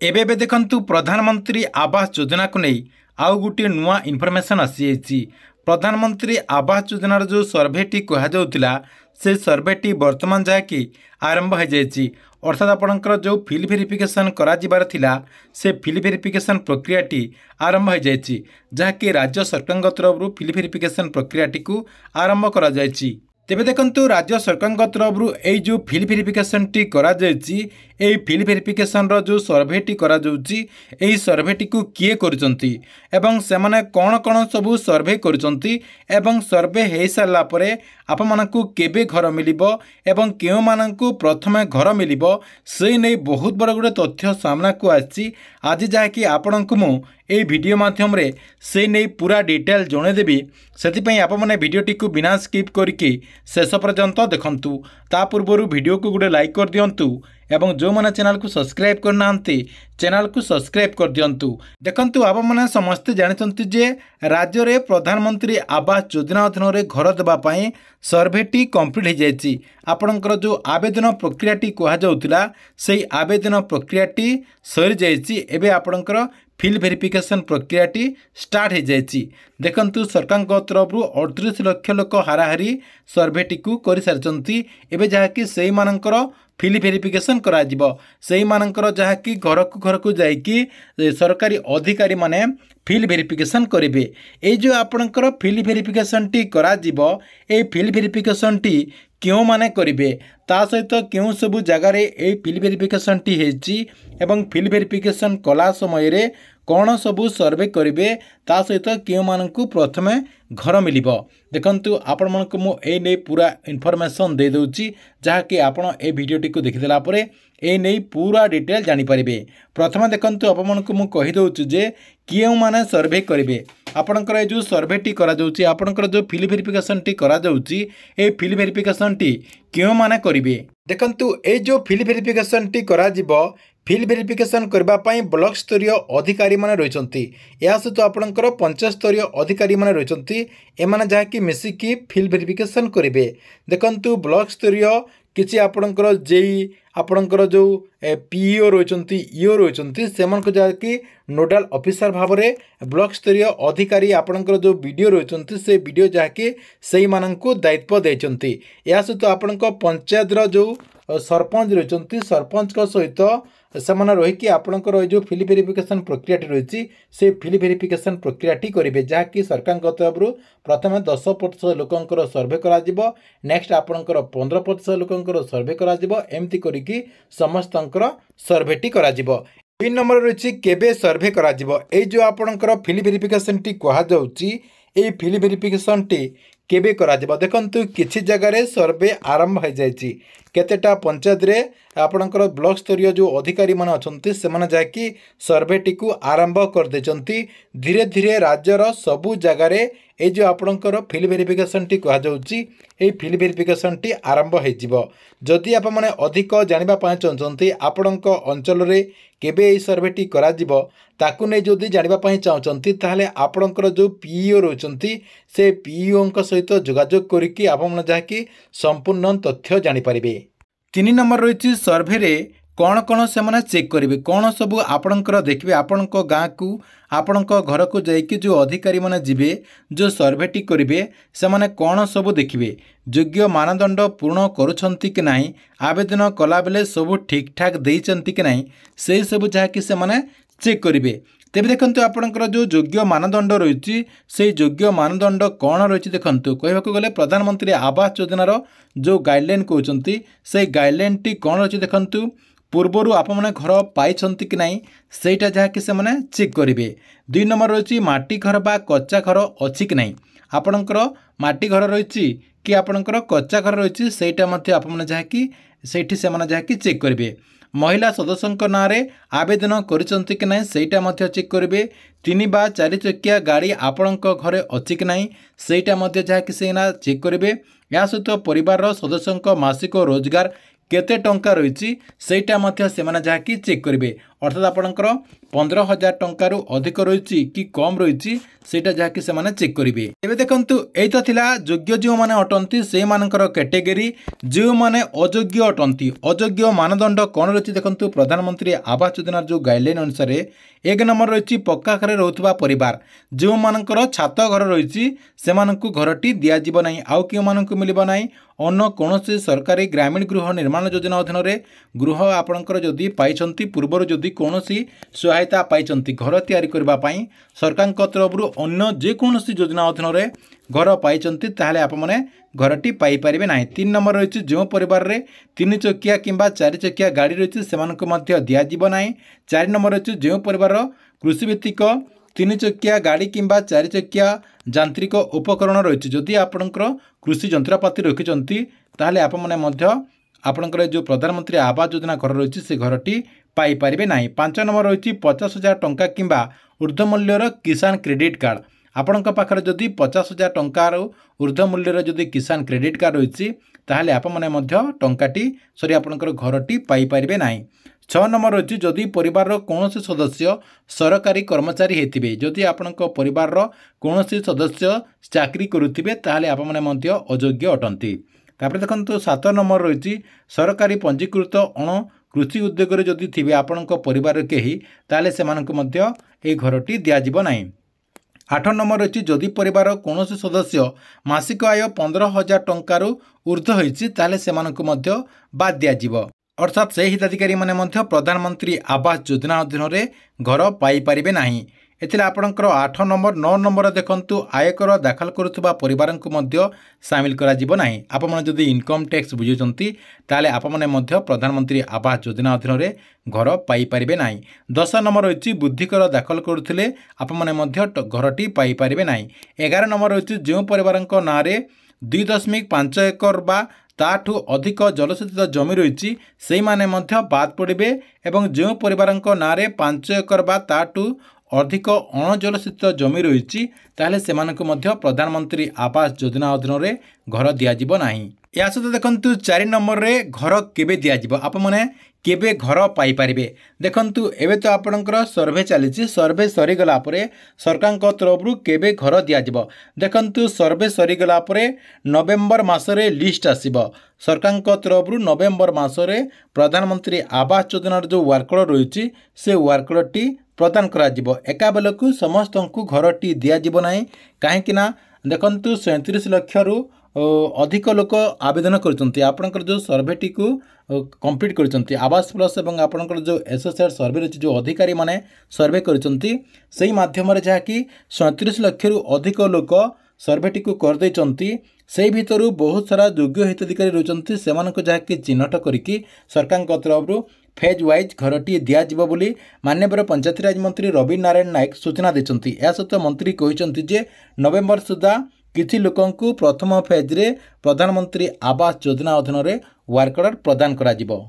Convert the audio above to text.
एबे देखंतु प्रधानमंत्री आवास योजना को नहीं आउ गोटे नुआ इनफर्मेशन आसी प्रधानमंत्री आवास योजनार जो सर्भेटी कहुला से सर्भेटी वर्तमान जहाँकि आरंभ हो जाए अर्थात आपणकर जो फिल भेरिफिकेशन करार थिला से फिल भेरिफिकेशन प्रक्रियाटी आरंभ हो जाए जहाँकि राज्य सरकार तरफ फिल भेरिफिकेशन प्रक्रियाटी को आरंभ करा जायछि। तेबे देखंतु राज्य सरकार तरफ यही जो फिल भेरिफिकेशन टी करा जायछि एई फिल भेरिफिकेशन रो जो सर्भेटी करा जाउछि एई सर्भेटी को किए करूचंती एवं सेमाने कोन कोन सब सर्भे करूचंती एवं सर्भे हे सारला परे आप मानकु केबे घर मिलिबो एवं केउ मानकु प्रथमे घर मिलिबो से नै बहुत बड़ गुडे तथ्य सामना को आछि। आज जहाँकि आपणकु मु एई वीडियो माध्यम रे से नै पूरा डिटेल जणे देबी सेतिपई आप माने वीडियोटी को बिना स्किप करके शेष पर्यंत देखंतु। ता पूर्वरु वीडियो को गुडे लाइक कर दियंतु एवं जो मैंने चैनल को सब्सक्राइब करना चैनल को सब्सक्राइब कर दियंतु। देखंतु आप मैंने समस्ते जानते जे राज्य रे प्रधानमंत्री आवास योजना अधीन रे घर देबा पई सर्भेटी कंप्लीट हो जाएछि। आपणकर जो आवेदन प्रक्रियाटी कहा जाउतिला सेही आवेदन प्रक्रियाटी सरी जाएछि। एबे आपणकर फिल भेरिफिकेशन प्रक्रियाटी स्टार्ट हो जाएछि। देखंतु सरकार तरफ 38 लाख लोक हाराहारी सर्भेटी को कर सारी एबे जहाँकि सेही मानकर फिल भेरिफिकेशन करा जिवो सेही मानकर जहाँकि घर को जाइकी सरकारी अधिकारी माने फिल भेरिफिकेशन करेंगे। ये जो आपणकर फिल भेरिफिकेशन टी करा जिवो ए फिल भेरिफिकेशन टी क्यों माने करेंगे ता सहित क्यों सबू जगार ये फिल भेरिफिकेशन टी हेची एवं फिल भेरिफिकेशन कला समय रे कौन सबू सर्वे करेंगे ता सहित क्यों मानकु प्रथमे घर मिलिबो। देखंतु आपण मानकु मु ए नै पूरा इनफॉरमेशन दे दउची जहाँकि आपण ए वीडियोटी को देखिदेला परे ए नै पूरा डिटेल जानि परिबे। प्रथमे देखंतु आपण मानकु मु कहि दउची जे क्यों माने सर्वे करेंगे आपणकर जो सर्भेटी करा जाउची आपणकर जो फिल भेरिफिकेशन टी करा जाउची ए फिल भेरिफिकेशन टी क्यों माने करेंगे। देखंतु ए जो फिल भेरिफिकेशन टी करा जिवो फिल भेरिफिकेशन करबा पई ब्लॉक स्तरीय अधिकारी माने रहिसंती या सहित आपणकर पंचायत स्तरीय अधिकारी माने रहिसंती एमाने जहाँकि मिसिकी फिल भेरिफिकेशन करेंगे। देखंतु ब्लॉक स्तरीय किसी आपणकर जेई आपणकर जो पीईओ रहिसंती ईओ रहिसंती सेमानक जहाँकि नोडाल ऑफिसर भाव में ब्लॉक स्तरीय अधिकारी आपणकर जो वीडियो रहिसंती से वीडियो जहाँकि सेही माननकु दायित्व देइसंती या सहित आपणक पंचायत जो सरपंच रहिसंती सरपंच को सहित सेमाने रहीकि आपणकर जो फिल भेरिफिकेशन प्रक्रिया रही से फिल भेरिफिकेशन प्रक्रिया करेंगे जहाँकि सरकार तरफ प्रथम 10% लोकंकर सर्वे करा जिवो नेक्स्ट आपणकर 15% लोकंकर सर्वे करा जिवो एमती करिकि समस्तंकर सर्वेटी करा जिवो। 3 नंबर रही केबे सर्वे करा जिवो ए जो आपणकर फिल भेरिफिकेशन टी कहा जाउची ए फिल भेरिफिकेशन टी केबे करा जिवो। देखंतु किछि जगह रे सर्वे आरंभ हो जायछि केतेटा पंचायत रे आपणकर ब्लॉक स्तरीय जो अधिकारी माने अछंती सेमाने जाकी सर्वेटी को आरंभ कर देचंती। धीरे धीरे राज्यर सबु जगह रे ए जो आपणकर फिल भेरिफिकेशन टी कहा जाउची ए फिल भेरिफिकेशन टी आरंभ हो जिवो। जदि आप माने अधिक जानिबा पय चाहचंती आपणक अंचल रे केबे ए सर्वेटी करा जिवो ताकू नै जदि जानिबा पय चाहचंती ताहले आपणकर जो पीईओ रहचंती से पीईओ क सहित जोगाजोग करिकि आपण माने जाकी संपूर्ण तथ्य जानि परिबे। 3 नंबर रही सर्भे रे कौन कौन से मैंने चेक करेंगे कौन सब आपणकर देखिए आपण गाँ को आपण घर को जाइए जो अधिकारी मैंने जीवे जो सर्भेटी करेंगे से मैंने कौन सब देखिए योग्य मानदंड पूर्ण करुछंती कि नहीं आवेदन कला बेले सब ठीक ठाक देइचंती कि नहीं से सब जहाँकि से मैंने चेक करेंगे। तेबे देखंतु आपणकर जो योग्य मानदंड रही से योग्य मानदंड कौन रही देखंतु कहबाक गले प्रधानमंत्री आवास योजनार जो गाइडलाइन कहते से गाइडलाइन टी कौन रही देखंतु पूर्वर आपने घर पाई कि नहीं सेटा जहाँकि से मैंने चेक करेंगे। 2 नंबर रही माटी घर बा कच्चा घर अच्छी कि नहीं आपणकर माटी घर रही कि आपणकर कच्चा घर रही सेटा आपने जहाँकि सेठी से मैंने जहाँकि चेक करेंगे। महिला सदस्यों नाँ रे आवेदन करिसंती कि नहीं सेटा मध्य चेक करेंगे। 3 बा 4 चकिया गाड़ी आपणक घरे अच्छी कि नहीं सेटा मध्य जहाँकि से ना चेक करेंगे। या सहित परिवार सदस्यों मासिक रोजगार केते टंका रही सेटा मध्य से माने जहाँकि चेक करेंगे। अर्थात आपणकर 15,000 टंकार अधिक रही कि कम रही सेटा जहाँकि से चेक करेंगे। एवं देखु यही तो थिला योग्य जो मैंने अटंती से मानकर कैटेगरी जो मैंने अयोग्य अटंती अयोग्य मानदंड कौन रही देखो प्रधानमंत्री आवास योजना जो गाइडलाइन अनुसार 1 नंबर रही पक्का घरे रोथुवा परिवार जो मानकर छात घर रही से घरटी दिज्व ना आउ कि मिलना ना अन्य कौन सरकारी ग्रामीण गृह निर्माण योजना अधीन गृह आपणकर जदि पाई पूर्वर जदि कौन सहायता पाई घर तैयारी करने सरकार तरफ अन्य जेकोसी योजना अधीन घर पाई ताहले आप मैंने घरटी पाइपर ना। 3 नंबर रही जो परिवार में 3 चकिया कि 4 चकिया गाड़ी रही से दिज्व ना। 4 नंबर रही जो परिवार कृषिभित्तिक 3 चकिया गाड़ी कि 4 चकिया यांत्रिक उपकरण रही जदि आपणकर कृषि जंत्रपाति रखिंट ताहले आप मैंने आपणकर जो प्रधानमंत्री आवास योजना घर रही से घरटी पाइपर ना। 5 नंबर रही 50,000 टंका कि ऊर्ध्व मूल्यर किसान क्रेडिट कार्ड आपण पाखर जदि 50,000 टंकार ऊर्ध्व मूल्यर जदि किसान क्रेडिट कार्ड रही ताहले आप मैंने टंकाटी सॉरी आपणकर घरटी पाइपर ना। 6 नंबर रही जदि परिवार कौन सदस्य सरकारी कर्मचारी होते जदि आपण परिवार कौन सदस्य चाकरी करुवे ताहले आप मैंने अयोग्य अटंती। तापर देखो 7 नंबर रही सरकारी पंजीकृत अण कृषि उद्योग जदि थे आपण परिवार कहीं ताहले से घरटी दिज्व ना। 8 नंबर रही जदि परिवार कौन सदस्य मासिक आय 15,000 टंकार ऊर्ध्व होती ताहले से बाद दिज्व अर्थात से हिताधिकारी मैंने प्रधानमंत्री आवास योजना अधीन घर पाइपर ना। एथिले आपणकर 8 नंबर 9 नंबर देखंतु आयकर दाखल करुवा परिवार को सामिल करा ना। आप जदि इनकम टैक्स बुझुंट ताले आप प्रधानमंत्री आवास योजना अधीन घर पाइपर ना। 10 नंबर रही बुद्धिकर दाखल करुले आप घरटी पाइपर ना। 11 नंबर रही जो परिवार ना 2.5 एकर बा ताठू अधिक जलसेचित जमी रही से माने बाद पड़े एवं जो परिवार ना 5 एकर बा ताठू अधिक अणजलसेचित जमी रही ताहले से प्रधानमंत्री आवास योजना अधीन घर दिज्व ना। या सहित देखु 4 नंबर रे घर केबे दिज्व आप मैंने केबे घर पाइपर देखु एवं तो आपणकर सर्वे चली सर्वे सरीगला सरकार तरफ केबे घर दिज्व देखु सर्वे सरीगला नवेम्बर मसरे लिस्ट आसब सरकार तरफ नवेम्बर मसरे प्रधानमंत्री आवास योजना जो वर्कड़ रही से वर्कड़टी प्रदान करा एका बेलू समस्त को घरटी दिज्व ना कहीं देखु 37 लाख रु अधिक लोक आवेदन कर जो सर्वेटी को कंप्लीट कर आवास प्लस और आपंकर जो एसोसिएट सर्वे रही जो अधिकारी माने सर्वे कर माध्यम जहाँकि 37 लाख रु अधिक लोक सर्वेटी को करदे से भितर बहुत सारा योग्य हिताधिकारी रही से जहाँकि चिन्हट करके सरकार तरफ फेज वाइज घरटी दिज्व बोली माननीय पंचायतीराज मंत्री रवि नारायण नायक सूचना देते। या सहित मंत्री कहते जे नवेम्बर सुधा किसी लोकंकु प्रथम फेज रे प्रधानमंत्री आवास योजना अधीन वर्क ऑर्डर प्रदान करा जिवो।